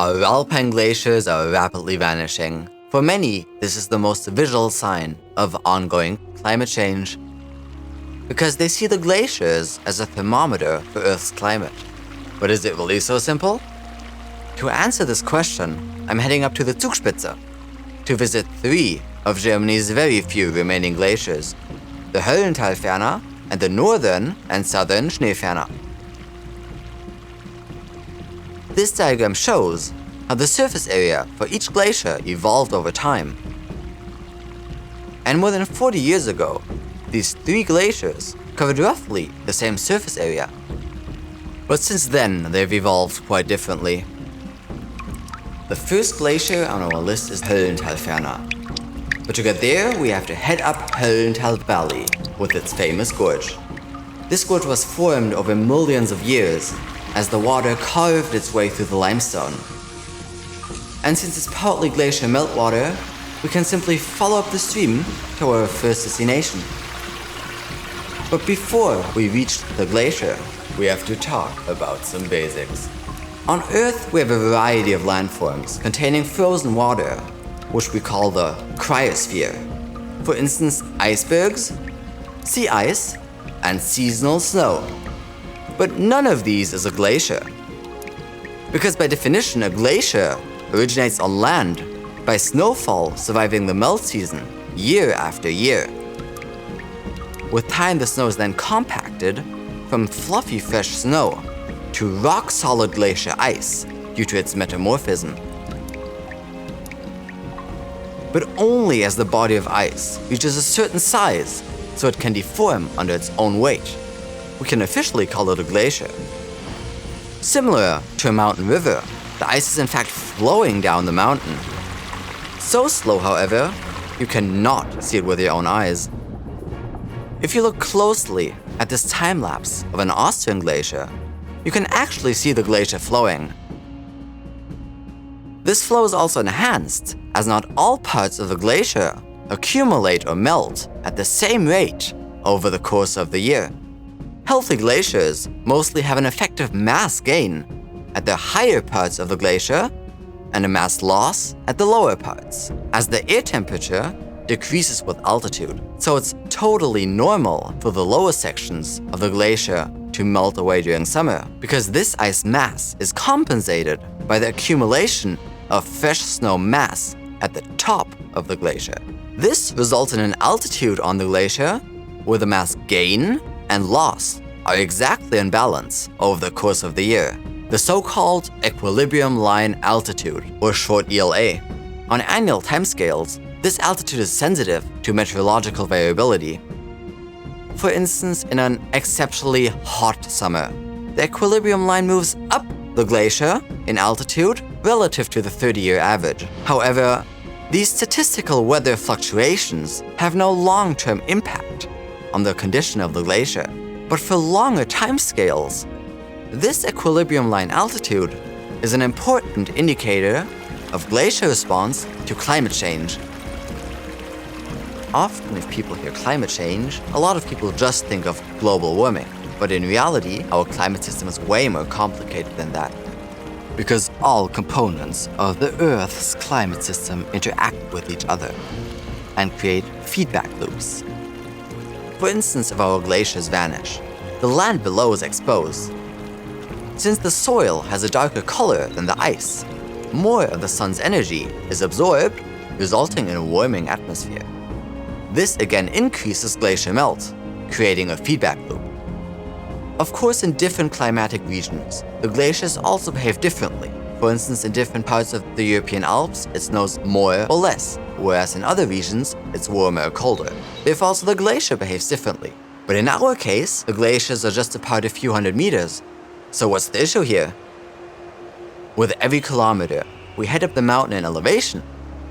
Our alpine glaciers are rapidly vanishing. For many, this is the most visual sign of ongoing climate change, because they see the glaciers as a thermometer for Earth's climate. But is it really so simple? To answer this question, I'm heading up to the Zugspitze to visit 3 of Germany's very few remaining glaciers, the Höllentalferner and the northern and southern Schneeferner. This diagram shows how the surface area for each glacier evolved over time. And more than 40 years ago, these 3 glaciers covered roughly the same surface area. But since then, they've evolved quite differently. The first glacier on our list is Höllentalferner. But to get there, we have to head up Höllental Valley with its famous gorge. This gorge was formed over millions of years as the water carved its way through the limestone. And since it's partly glacier meltwater, we can simply follow up the stream to our first destination. But before we reach the glacier, we have to talk about some basics. On Earth, we have a variety of landforms containing frozen water, which we call the cryosphere. For instance, icebergs, sea ice, and seasonal snow. But none of these is a glacier. Because by definition, a glacier originates on land by snowfall surviving the melt season year after year. With time, the snow is then compacted from fluffy fresh snow to rock-solid glacier ice due to its metamorphism. But only as the body of ice reaches a certain size so it can deform under its own weight, we can officially call it a glacier. Similar to a mountain river, the ice is in fact flowing down the mountain. So slow, however, you cannot see it with your own eyes. If you look closely at this time-lapse of an Austrian glacier, you can actually see the glacier flowing. This flow is also enhanced, as not all parts of the glacier accumulate or melt at the same rate over the course of the year. Healthy glaciers mostly have an effective mass gain at the higher parts of the glacier and a mass loss at the lower parts, as the air temperature decreases with altitude. So it's totally normal for the lower sections of the glacier to melt away during summer, because this ice mass is compensated by the accumulation of fresh snow mass at the top of the glacier. This results in an altitude on the glacier where the mass gain and loss are exactly in balance over the course of the year, the so-called equilibrium line altitude, or short ELA. On annual timescales, this altitude is sensitive to meteorological variability. For instance, in an exceptionally hot summer, the equilibrium line moves up the glacier in altitude relative to the 30-year average. However, these statistical weather fluctuations have no long-term impact on the condition of the glacier. But for longer timescales, this equilibrium line altitude is an important indicator of glacier response to climate change. Often, if people hear climate change, a lot of people just think of global warming. But in reality, our climate system is way more complicated than that, because all components of the Earth's climate system interact with each other and create feedback loops. For instance, if our glaciers vanish, the land below is exposed. Since the soil has a darker color than the ice, more of the sun's energy is absorbed, resulting in a warming atmosphere. This again increases glacier melt, creating a feedback loop. Of course, in different climatic regions, the glaciers also behave differently. For instance, in different parts of the European Alps, it snows more or less, whereas in other regions, it's warmer or colder. Therefore, also the glacier behaves differently. But in our case, the glaciers are just apart a few hundred meters. So what's the issue here? With every kilometer we head up the mountain in elevation,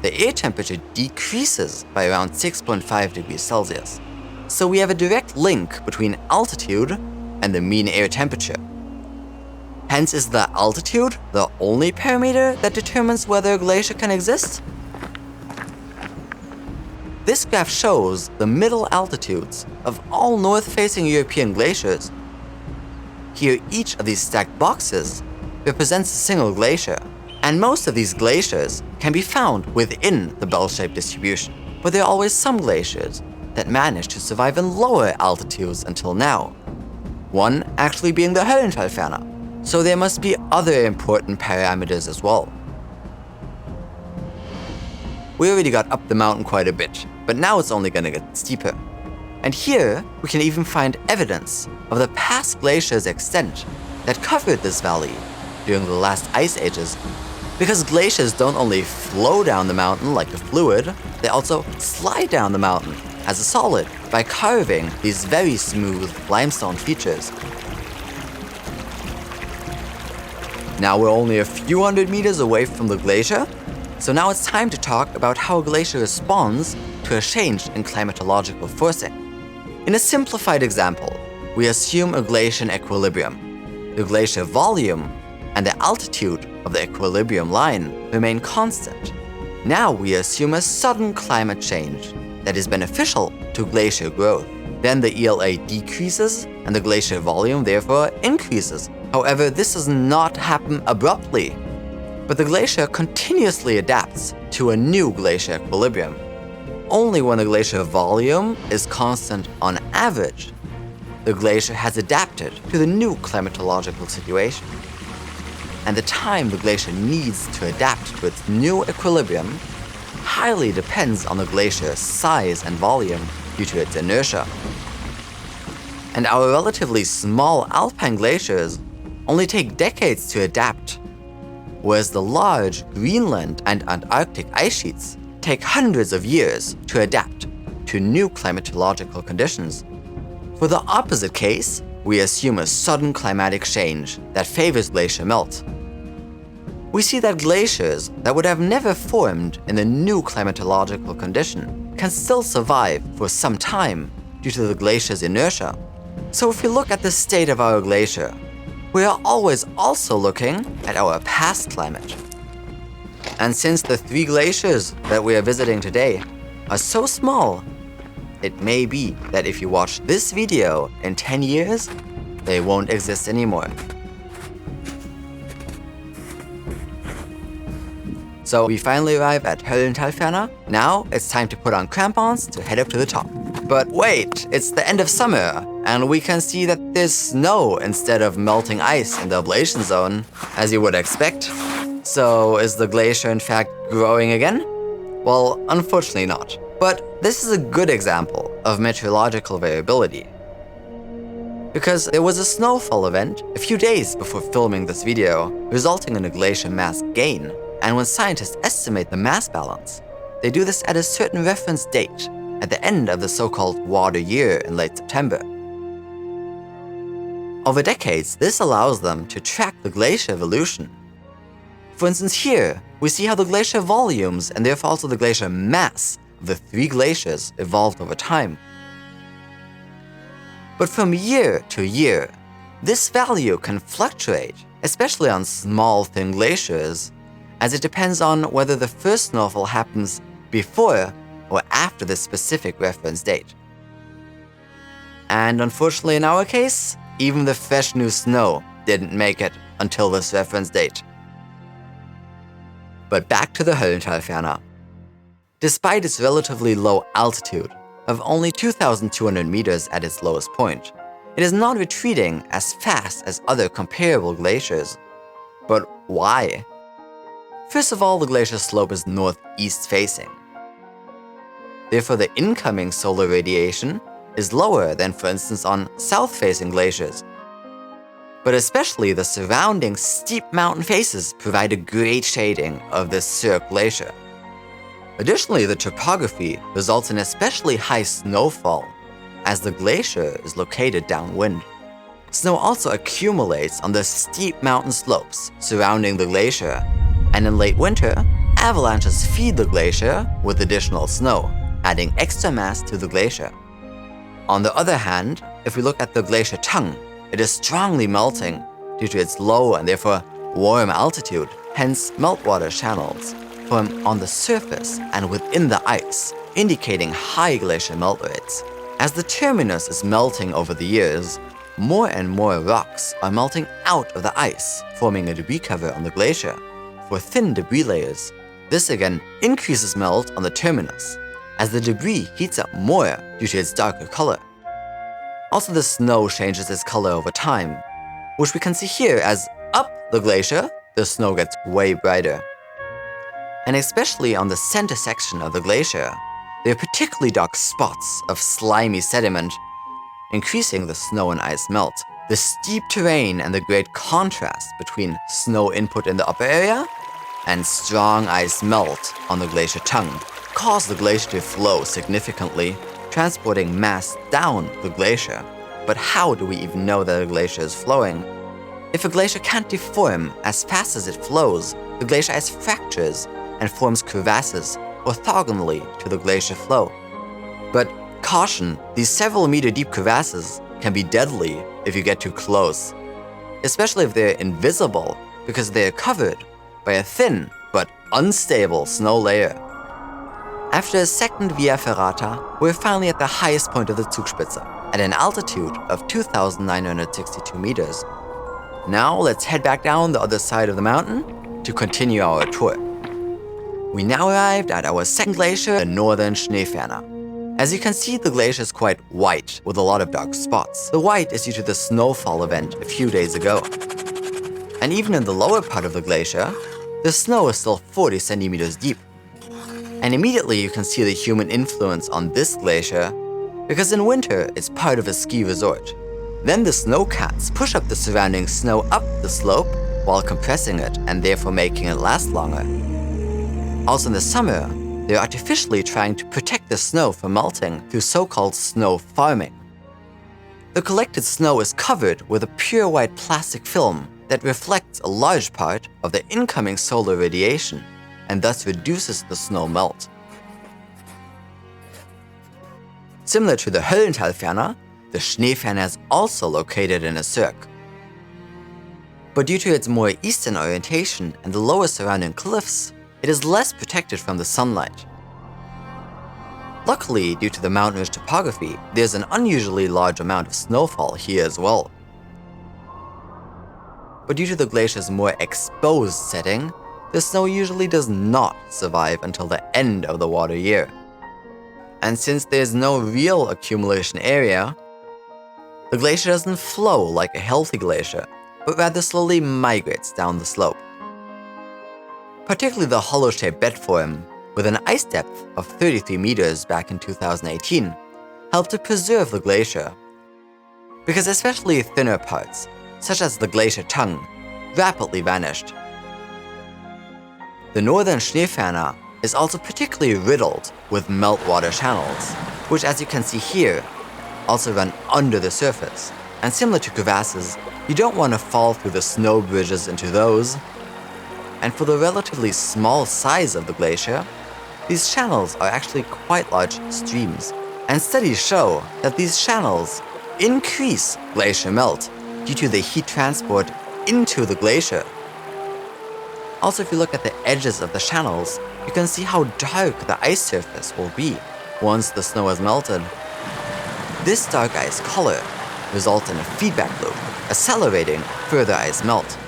the air temperature decreases by around 6.5 degrees Celsius. So we have a direct link between altitude and the mean air temperature. Hence, is the altitude the only parameter that determines whether a glacier can exist? This graph shows the middle altitudes of all north-facing European glaciers. Here, each of these stacked boxes represents a single glacier, And most of these glaciers can be found within the bell-shaped distribution, but there are always some glaciers that manage to survive in lower altitudes until now. One actually being the Höllentalferner, so there must be other important parameters as well. We already got up the mountain quite a bit, but now it's only gonna get steeper. And here, we can even find evidence of the past glaciers' extent that covered this valley during the last ice ages. Because glaciers don't only flow down the mountain like a fluid, they also slide down the mountain as a solid by carving these very smooth limestone features. Now we're only a few hundred meters away from the glacier, so now it's time to talk about how a glacier responds to a change in climatological forcing. In a simplified example, we assume a glacier in equilibrium. The glacier volume and the altitude of the equilibrium line remain constant. Now we assume a sudden climate change that is beneficial to glacier growth. Then the ELA decreases and the glacier volume therefore increases. However, this does not happen abruptly, but the glacier continuously adapts to a new glacier equilibrium. Only when the glacier volume is constant on average, the glacier has adapted to the new climatological situation. And the time the glacier needs to adapt to its new equilibrium highly depends on the glacier's size and volume due to its inertia. And our relatively small alpine glaciers only take decades to adapt, whereas the large Greenland and Antarctic ice sheets take hundreds of years to adapt to new climatological conditions. For the opposite case, we assume a sudden climatic change that favors glacier melt. We see that glaciers that would have never formed in the new climatological condition can still survive for some time due to the glacier's inertia. So if we look at the state of our glacier, we are always also looking at our past climate. And since the 3 glaciers that we are visiting today are so small, it may be that if you watch this video in 10 years, they won't exist anymore. So we finally arrive at Höllentalferner. Now it's time to put on crampons to head up to the top. But wait, it's the end of summer, and we can see that there's snow instead of melting ice in the ablation zone, as you would expect. So is the glacier in fact growing again? Well, unfortunately not. But this is a good example of meteorological variability. Because there was a snowfall event a few days before filming this video, resulting in a glacier mass gain. And when scientists estimate the mass balance, they do this at a certain reference date, at the end of the so-called water year in late September. Over decades, this allows them to track the glacier evolution. For instance, here, we see how the glacier volumes and therefore also the glacier mass of the 3 glaciers evolved over time. But from year to year, this value can fluctuate, especially on small, thin glaciers, as it depends on whether the first snowfall happens before or after the specific reference date. And unfortunately in our case, even the fresh new snow didn't make it until this reference date. But back to the Höllentalferner. Despite its relatively low altitude of only 2,200 meters at its lowest point, it is not retreating as fast as other comparable glaciers. But why? First of all, the glacier slope is northeast facing. Therefore, the incoming solar radiation is lower than, for instance, on south-facing glaciers. But especially the surrounding steep mountain faces provide a great shading of this cirque glacier. Additionally, the topography results in especially high snowfall, as the glacier is located downwind. Snow also accumulates on the steep mountain slopes surrounding the glacier, and in late winter, avalanches feed the glacier with additional snow, adding extra mass to the glacier. On the other hand, if we look at the glacier tongue, it is strongly melting due to its low and therefore warm altitude. Hence, meltwater channels form on the surface and within the ice, indicating high glacier melt rates. As the terminus is melting over the years, more and more rocks are melting out of the ice, forming a debris cover on the glacier. for thin debris layers. This again increases melt on the terminus, as the debris heats up more due to its darker color. Also, the snow changes its color over time, which we can see here as up the glacier, the snow gets way brighter. And especially on the center section of the glacier, there are particularly dark spots of slimy sediment, increasing the snow and ice melt. The steep terrain and the great contrast between snow input in the upper area and strong ice melt on the glacier tongue cause the glacier to flow significantly, transporting mass down the glacier. But how do we even know that a glacier is flowing? If a glacier can't deform as fast as it flows, the glacier ice fractures and forms crevasses orthogonally to the glacier flow. But caution, these several meter deep crevasses can be deadly if you get too close, especially if they're invisible because they're covered by a thin but unstable snow layer. After a second Via Ferrata, we're finally at the highest point of the Zugspitze, at an altitude of 2,962 meters. Now let's head back down the other side of the mountain to continue our tour. We now arrived at our second glacier, the northern Schneeferner. As you can see, the glacier is quite white with a lot of dark spots. The white is due to the snowfall event a few days ago. And even in the lower part of the glacier, the snow is still 40 centimeters deep. And immediately you can see the human influence on this glacier, because in winter it's part of a ski resort. Then the snowcats push up the surrounding snow up the slope while compressing it and therefore making it last longer. Also in the summer, they're artificially trying to protect the snow from melting through so-called snow farming. The collected snow is covered with a pure white plastic film that reflects a large part of the incoming solar radiation and thus reduces the snow melt. Similar to the Höllentalferner, the Schneeferner is also located in a cirque. But due to its more eastern orientation and the lower surrounding cliffs, it is less protected from the sunlight. Luckily, due to the mountainous topography, there's an unusually large amount of snowfall here as well. But due to the glacier's more exposed setting, the snow usually does not survive until the end of the water year. And since there's no real accumulation area, the glacier doesn't flow like a healthy glacier, but rather slowly migrates down the slope. Particularly the hollow-shaped bed form, with an ice depth of 33 meters back in 2018, helped to preserve the glacier. Because especially thinner parts, such as the glacier tongue, rapidly vanished. The northern Schneeferner is also particularly riddled with meltwater channels, which, as you can see here, also run under the surface. And similar to crevasses, you don't want to fall through the snow bridges into those. And for the relatively small size of the glacier, these channels are actually quite large streams. And studies show that these channels increase glacier melt due to the heat transport into the glacier. Also, if you look at the edges of the channels, you can see how dark the ice surface will be once the snow has melted. This dark ice color results in a feedback loop, accelerating further ice melt.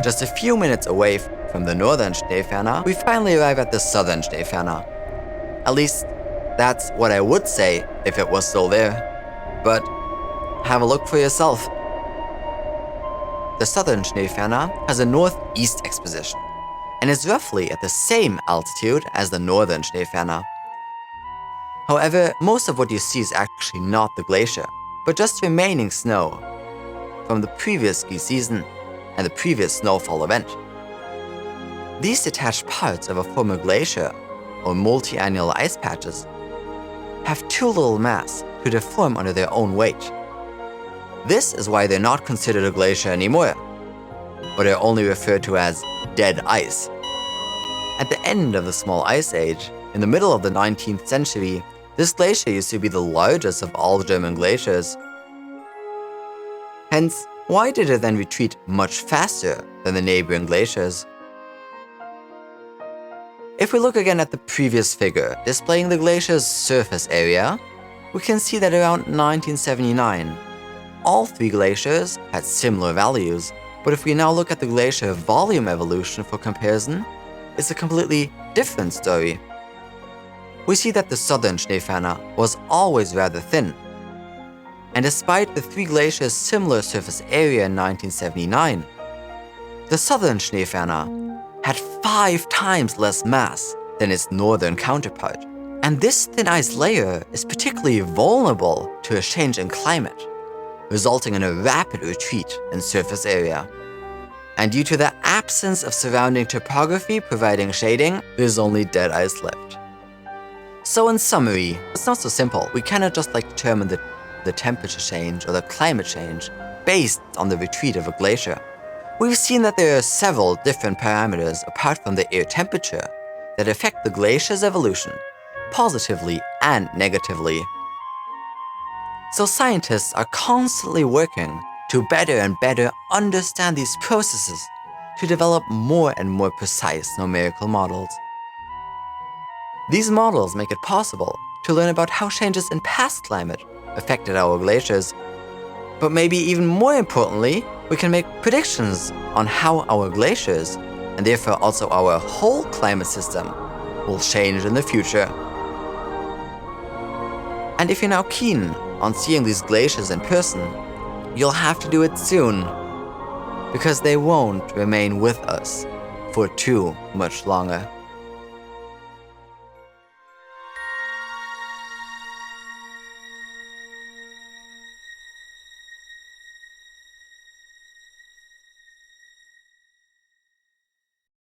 Just a few minutes away from the northern Schneeferner, we finally arrive at the southern Schneeferner. At least, that's what I would say if it was still there. But have a look for yourself. The southern Schneeferner has a northeast exposition and is roughly at the same altitude as the northern Schneeferner. However, most of what you see is actually not the glacier, but just remaining snow from the previous ski season and the previous snowfall event. These detached parts of a former glacier, or multi-annual ice patches, have too little mass to deform under their own weight. This is why they're not considered a glacier anymore, but are only referred to as dead ice. At the end of the Small Ice Age, in the middle of the 19th century, this glacier used to be the largest of all German glaciers. Hence, why did it then retreat much faster than the neighboring glaciers? If we look again at the previous figure, displaying the glacier's surface area, we can see that around 1979, all three glaciers had similar values, But if we now look at the glacier volume evolution for comparison, it's a completely different story. We see that the southern Schneeferner was always rather thin. And despite the three glaciers' similar surface area in 1979, the southern Schneeferner had 5 times less mass than its northern counterpart. And this thin ice layer is particularly vulnerable to a change in climate, resulting in a rapid retreat in surface area. And due to the absence of surrounding topography providing shading, there's only dead ice left. So in summary, it's not so simple. We cannot just determine the temperature change or the climate change based on the retreat of a glacier. We've seen that there are several different parameters apart from the air temperature that affect the glacier's evolution, positively and negatively. So scientists are constantly working to better and better understand these processes to develop more and more precise numerical models. These models make it possible to learn about how changes in past climate affected our glaciers. But maybe even more importantly, we can make predictions on how our glaciers, and therefore also our whole climate system, will change in the future. And if you're now keen on seeing these glaciers in person, you'll have to do it soon, because they won't remain with us for too much longer.